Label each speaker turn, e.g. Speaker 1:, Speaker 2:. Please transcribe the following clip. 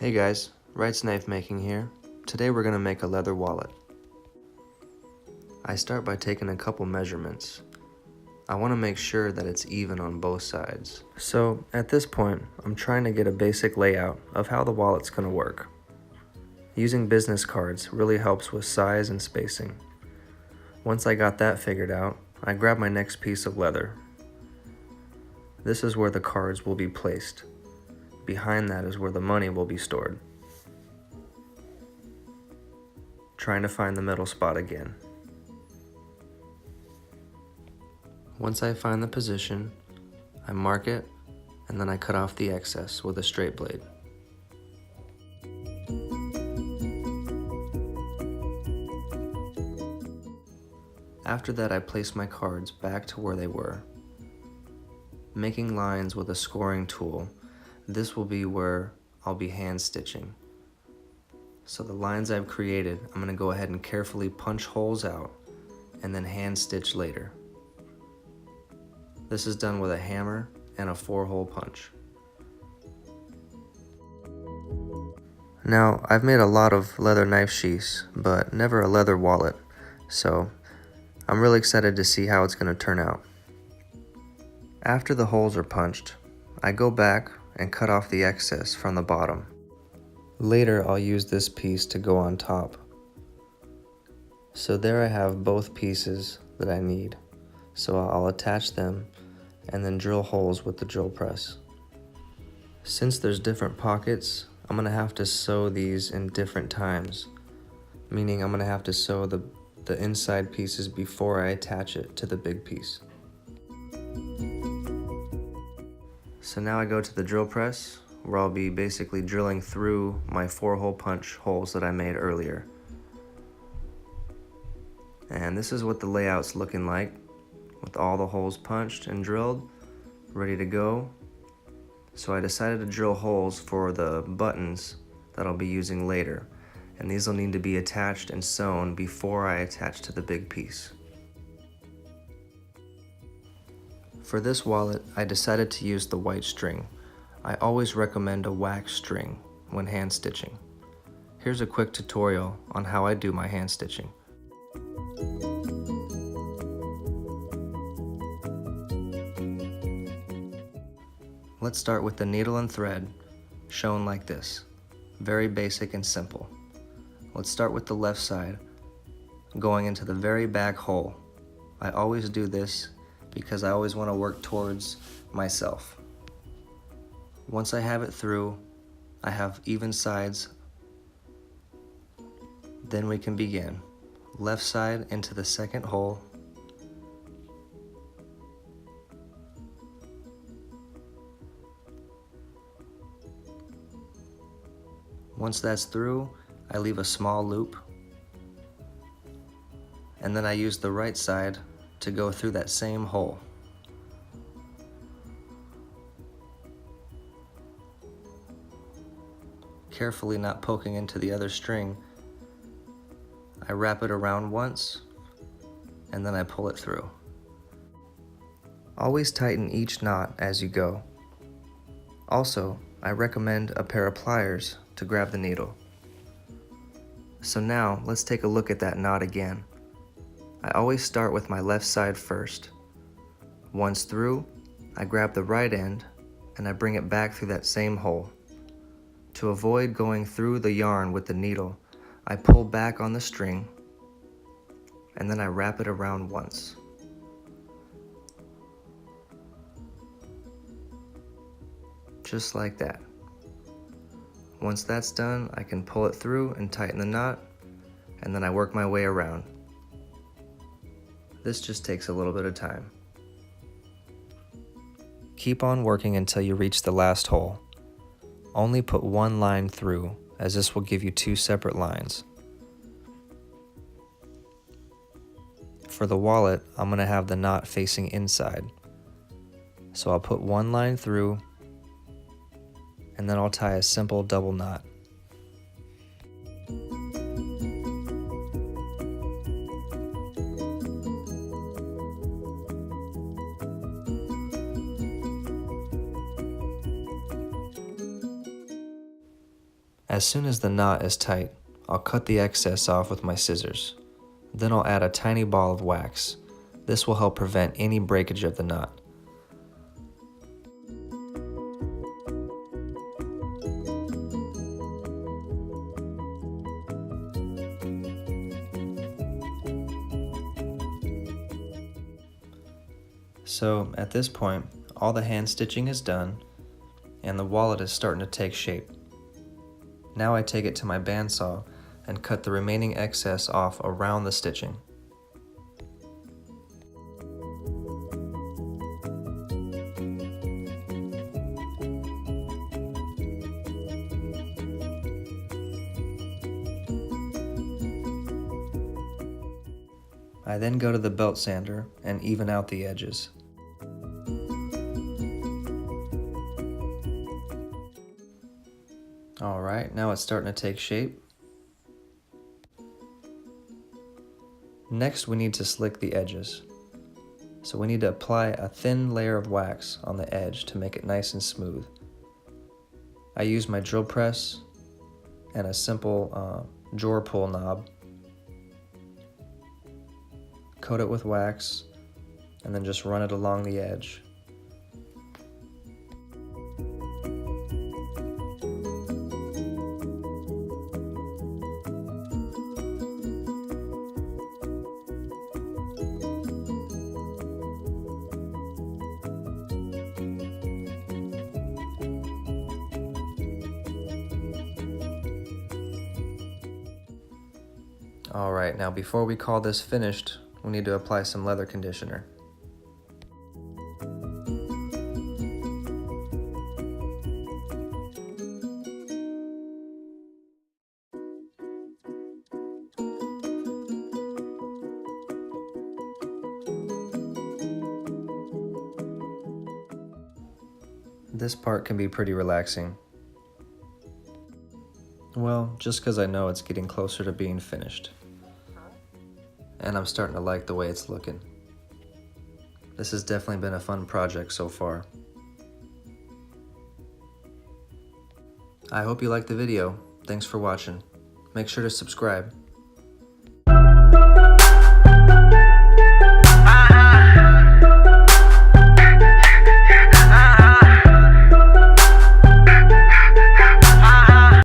Speaker 1: Hey guys, Wright's Knife Making here. Today we're going to make a leather wallet. I start by taking a couple measurements. I want to make sure that it's even on both sides. So at this point, I'm trying to get a basic layout of how the wallet's going to work. Using business cards really helps with size and spacing. Once I got that figured out, I grab my next piece of leather. This is where the cards will be placed. Behind that is where the money will be stored. Trying to find the middle spot again. Once I find the position, I mark it, and then I cut off the excess with a straight blade. After that, I place my cards back to where they were. Making lines with a scoring tool, this will be where I'll be hand stitching. So the lines I've created, I'm going to go ahead and carefully punch holes out and then hand stitch later. This is done with a hammer and a 4-hole punch. Now, I've made a lot of leather knife sheaths, but never a leather wallet, so I'm really excited to see how it's going to turn out. After the holes are punched, I go back and cut off the excess from the bottom. Later, I'll use this piece to go on top. So there I have both pieces that I need. So I'll attach them and then drill holes with the drill press. Since there's different pockets, I'm gonna have to sew these in different times, meaning I'm gonna have to sew the inside pieces before I attach it to the big piece. So now I go to the drill press, where I'll be basically drilling through my 4-hole punch holes that I made earlier. And this is what the layout's looking like, with all the holes punched and drilled, ready to go. So I decided to drill holes for the buttons that I'll be using later, and these will need to be attached and sewn before I attach to the big piece. For this wallet, I decided to use the white string. I always recommend a wax string when hand stitching. Here's a quick tutorial on how I do my hand stitching. Let's start with the needle and thread, shown like this. Very basic and simple. Let's start with the left side, going into the very back hole. I always do this because I always want to work towards myself. Once I have it through, I have even sides, then we can begin. Left side into the second hole, once that's through, I leave a small loop, and then I use the right side to go through that same hole. Carefully not poking into the other string, I wrap it around once, and then I pull it through. Always tighten each knot as you go. Also, I recommend a pair of pliers to grab the needle. So now, let's take a look at that knot again. I always start with my left side first. Once through, I grab the right end and I bring it back through that same hole. To avoid going through the yarn with the needle, I pull back on the string and then I wrap it around once. Just like that. Once that's done, I can pull it through and tighten the knot, and then I work my way around. This just takes a little bit of time. Keep on working until you reach the last hole. Only put one line through, as this will give you 2 separate lines. For the wallet, I'm going to have the knot facing inside. So I'll put one line through, and then I'll tie a simple double knot. As soon as the knot is tight, I'll cut the excess off with my scissors. Then I'll add a tiny ball of wax. This will help prevent any breakage of the knot. So at this point, all the hand stitching is done and the wallet is starting to take shape. Now I take it to my bandsaw and cut the remaining excess off around the stitching. I then go to the belt sander and even out the edges. Alright, now it's starting to take shape. Next we need to slick the edges. So we need to apply a thin layer of wax on the edge to make it nice and smooth. I use my drill press and a simple drawer pull knob. Coat it with wax and then just run it along the edge. Alright, now before we call this finished, we need to apply some leather conditioner. This part can be pretty relaxing. Well, just because I know it's getting closer to being finished. And I'm starting to like the way it's looking. This has definitely been a fun project so far. I hope you liked the video. Thanks for watching. Make sure to subscribe.